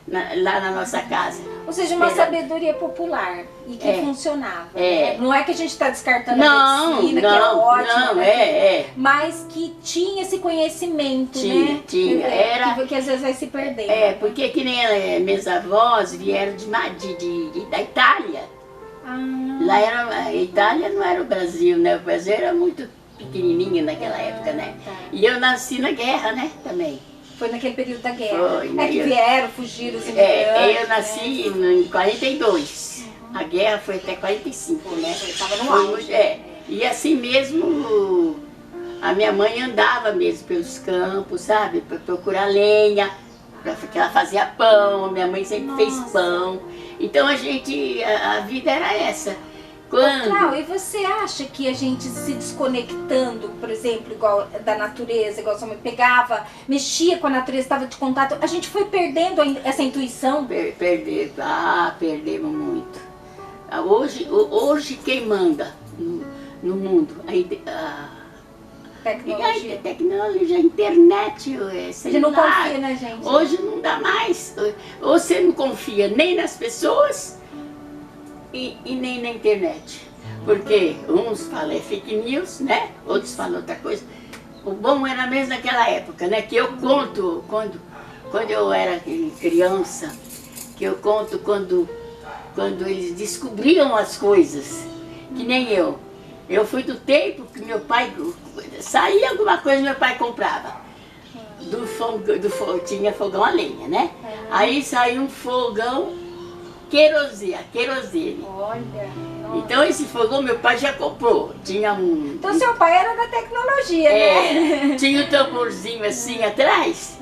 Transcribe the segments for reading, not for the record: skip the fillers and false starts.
lá na nossa casa. Ou seja, uma sabedoria popular e que funcionava. Né? Não é que a gente está descartando a medicina, que é ótima, né? Mas que tinha esse conhecimento, né? Tinha. Que às vezes vai se perdendo. Porque que nem meus avós vieram da Itália. Lá a Itália não era o Brasil, né? O Brasil era muito pequenininho naquela época, né? E eu nasci na guerra, né? Também. Foi naquele período da guerra. Foi, que vieram, fugiram os imigrantes. Eu nasci em 42. A guerra foi até 45, né? Estava no auge. E assim mesmo, a minha mãe andava mesmo pelos campos, sabe? Para procurar lenha, porque ela fazia pão, minha mãe sempre fez pão. Então a vida era essa. Cláudia, e você acha que a gente se desconectando, por exemplo, igual da natureza, igual sua mãe pegava, mexia com a natureza, estava de contato, a gente foi perdendo essa intuição? Perdemos muito. Hoje quem manda no mundo? Tecnologia. Tecnologia, internet, celular. Você não confia na gente. Hoje não dá mais. Ou você não confia nem nas pessoas, e nem na internet, porque uns falam fake news, né? Outros falam outra coisa. O bom era mesmo naquela época, né? Que eu conto quando eu era criança, que eu conto quando eles descobriam as coisas, que nem eu. Eu fui do tempo que meu pai saía alguma coisa, meu pai comprava. Tinha fogão a lenha, né? Aí saiu um fogão querosene. Olha. Então esse fogão meu pai já comprou. Tinha Então seu pai era da tecnologia, né? Tinha o tamborzinho assim atrás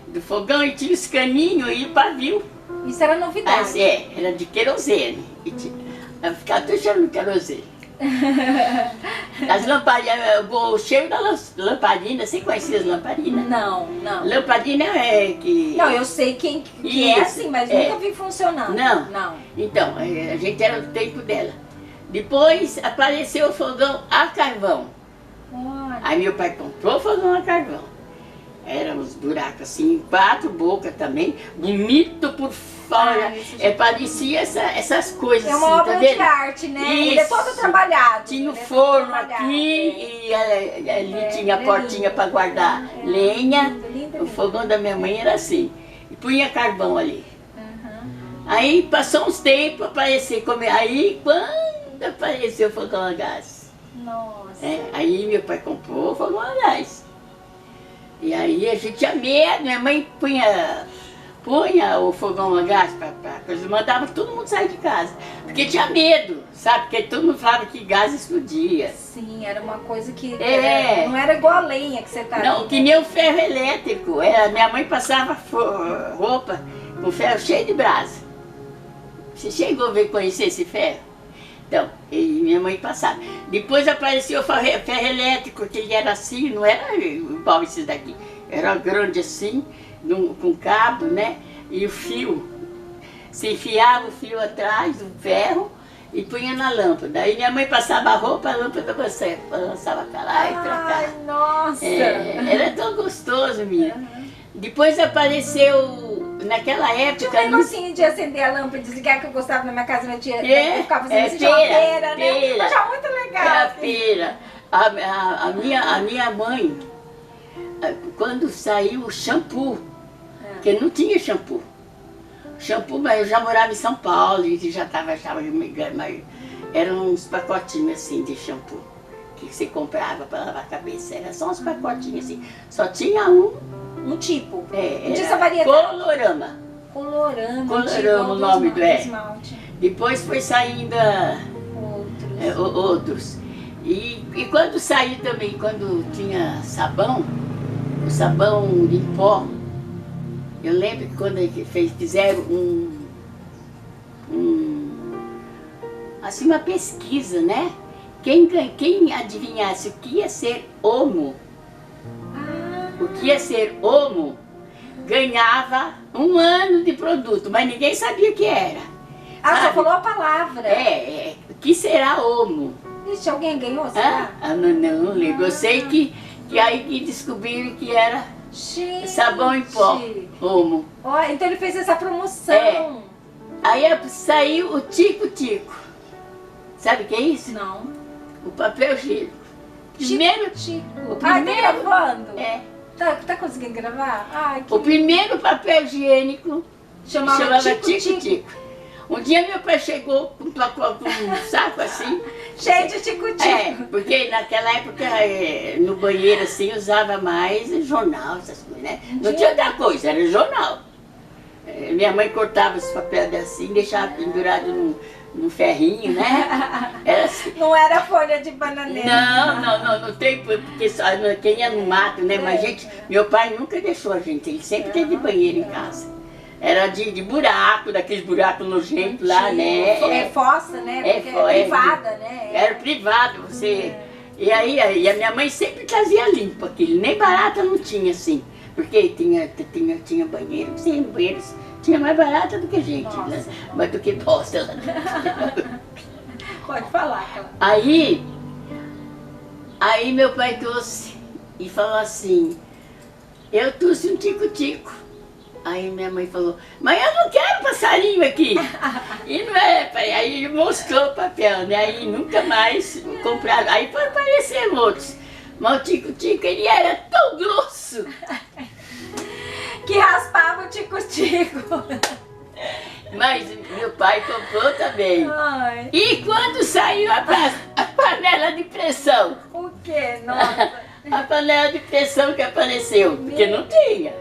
do fogão e tinha os caninhos e o pavio. Isso era novidade. Era de querosene. Eu ficava tudo cheio de querosene. As lamparinas, o cheiro da lamparina, você conhecia as lamparinas? Não. Lamparina é que... Não, eu sei que é assim, mas nunca vi funcionando. Não. Então, a gente era do tempo dela. Depois apareceu o fogão a carvão. Olha. Aí meu pai comprou o fogão a carvão. Eram uns buracos assim, 4 bocas também, bonito por fora. Parecia essas coisas. É uma assim, obra de arte, né? Isso. Ele é todo trabalhado. Tinha o forno aqui e ali tinha a portinha para guardar lenha. Lindo. O fogão da minha mãe era assim. E punha carvão ali. Aí passou uns tempos, apareceu. Aí quando apareceu o fogão a gás. Nossa. Aí meu pai comprou o fogão a gás. E aí a gente tinha medo, minha mãe punha o fogão a gás para coisa, mandava todo mundo sair de casa. Porque tinha medo, sabe? Porque todo mundo falava que gás explodia. Sim, era uma coisa que não era igual a lenha que você tá Não, ali, que nem o ferro elétrico. Minha mãe passava roupa com ferro cheio de brasa. Você chegou a conhecer esse ferro? Então, minha mãe passava. Depois apareceu o ferro elétrico, que ele era assim, não era igual esses daqui. Era grande assim, com cabo, né? E o fio. Você enfiava o fio atrás do ferro e punha na lâmpada. Aí minha mãe passava a roupa, a lâmpada balançava pra lá e pra cá. Ai, nossa! Era tão gostoso, minha. Depois apareceu... Naquela época... Tinha um negocinho de acender a lâmpada e desligar, que eu gostava na minha casa, minha tia ficava fazendo isso, tinha uma pera, né? Eu achava muito legal. A pera. A minha mãe, quando saiu o shampoo, porque não tinha shampoo. Shampoo, mas eu já morava em São Paulo e já estava mas eram uns pacotinhos assim de shampoo que você comprava para lavar a cabeça. Era só uns pacotinhos assim. Só tinha um tipo. Não tinha essa variedade. Colorama. Colorama, o nome do esmalte. Depois foi saindo outros. E quando saiu também, quando tinha sabão, o sabão de pó, eu lembro que quando fizeram assim, uma pesquisa, né? Quem adivinhasse o que ia ser Omo, o que ia ser Omo, ganhava 1 ano de produto, mas ninguém sabia o que era. Só falou a palavra. O que será Omo? Alguém ganhou, será? Não lembro. Eu sei que aí que descobriram que era Gente. Sabão em pó, Omo. Ó, então ele fez essa promoção. É. Aí saiu o tico-tico. Sabe o que é isso? Não. O papel higiênico. Primeiro, Tico. o Tá primeiro, gravando? é, Tá conseguindo gravar? Ai, que o primeiro papel higiênico chamava Tico-Tico. tico-tico. Um dia meu pai chegou com um saco assim. Cheio de tico-tico. Porque naquela época no banheiro assim usava mais jornal, essas coisas, né? Não tinha outra coisa, era jornal. Minha mãe cortava esse papel assim, deixava pendurado no ferrinho, né? Era assim. Não era folha de bananeira. Não tem, porque só, quem ia no mato, né? Mas meu pai nunca deixou a gente, ele sempre teve banheiro em casa. Era de buraco, daqueles buracos nojentos lá, né? É fossa, né? Porque é privada, né? Era privado, você... E aí a minha mãe sempre trazia limpo aquilo, nem barata não tinha assim. Porque tinha banheiro, sim, banheiros tinha mais barata do que gente, né? Mas do que bosta lá. Pode falar, Clara. Aí meu pai trouxe e falou assim, eu trouxe um tico-tico. Aí minha mãe falou, mas eu não quero passarinho aqui. E não é, pai. Aí ele mostrou o papel, né? Aí nunca mais compraram. Aí foi aparecer outros. Mas o tico-tico, ele era tão grosso. Que raspava o tico-tico. Mas meu pai comprou também. Ai. E quando saiu a panela de pressão? O quê? Nossa. A panela de pressão que apareceu, porque não tinha.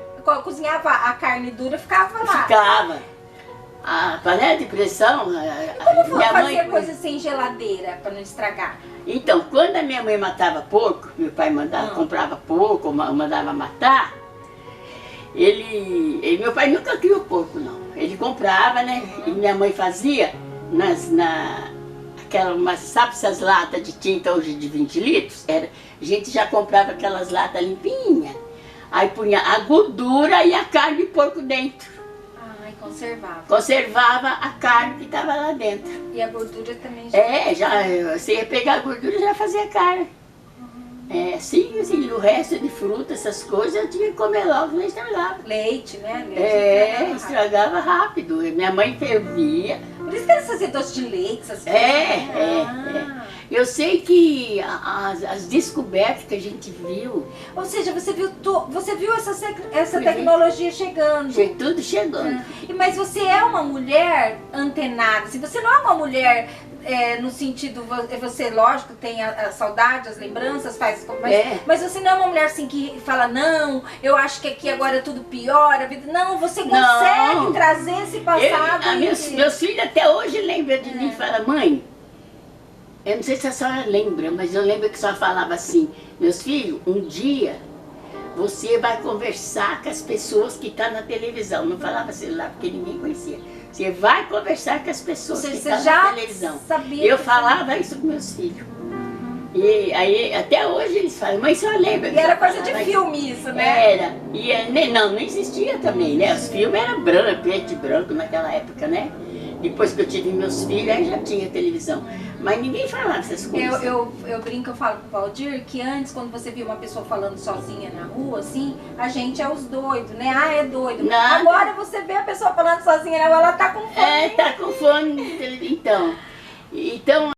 Cozinhava a carne dura, ficava lá. Ficava. A panela de pressão, Como minha fazia mãe... coisa sem geladeira, pra não estragar? Então, quando a minha mãe matava porco, meu pai comprava porco, mandava matar, meu pai nunca criou porco, não. Ele comprava, né? E minha mãe fazia sabe essas latas de tinta hoje de 20 litros? A gente já comprava aquelas latas limpinhas. Aí punha a gordura e a carne de porco dentro. Ai, conservava. Conservava a carne que estava lá dentro. E a gordura também já... Você ia pegar a gordura e já fazia carne. Assim, o resto de fruta, essas coisas, eu tinha que comer logo, não estragava. Leite, né? Leite estragava rápido. Minha mãe fervia. Por isso que eles faziam doce de leite, essas coisas. Eu sei que as descobertas que a gente viu... Ou seja, você viu essa tecnologia chegando. Tudo chegando. Mas você é uma mulher antenada, assim, você não é uma mulher... no sentido, você, lógico, tem a saudade, as lembranças, mas você não é uma mulher assim que fala, não, eu acho que aqui agora é tudo pior, a vida... Não, você consegue trazer esse passado. Meus filhos até hoje lembram de mim e falam, mãe, eu não sei se a senhora lembra, mas eu lembro que a senhora falava assim, meus filhos, um dia você vai conversar com as pessoas que estão na televisão. Não falava celular porque ninguém conhecia. Você vai conversar com as pessoas que estão na televisão. Eu falava isso com meus filhos. E aí, até hoje eles falam, mas a senhora lembra? E era coisa de filme isso, né? Era. E não existia também, né? Os filmes eram preto e branco naquela época, né? Depois que eu tive meus filhos, aí já tinha televisão. Mas ninguém falava essas coisas. Eu brinco, eu falo pro Valdir que antes, quando você via uma pessoa falando sozinha na rua, assim, a gente é os doidos, né? Ah, é doido. Nada. Agora você vê a pessoa falando sozinha na rua, ela tá com fome. Tá com fome. Então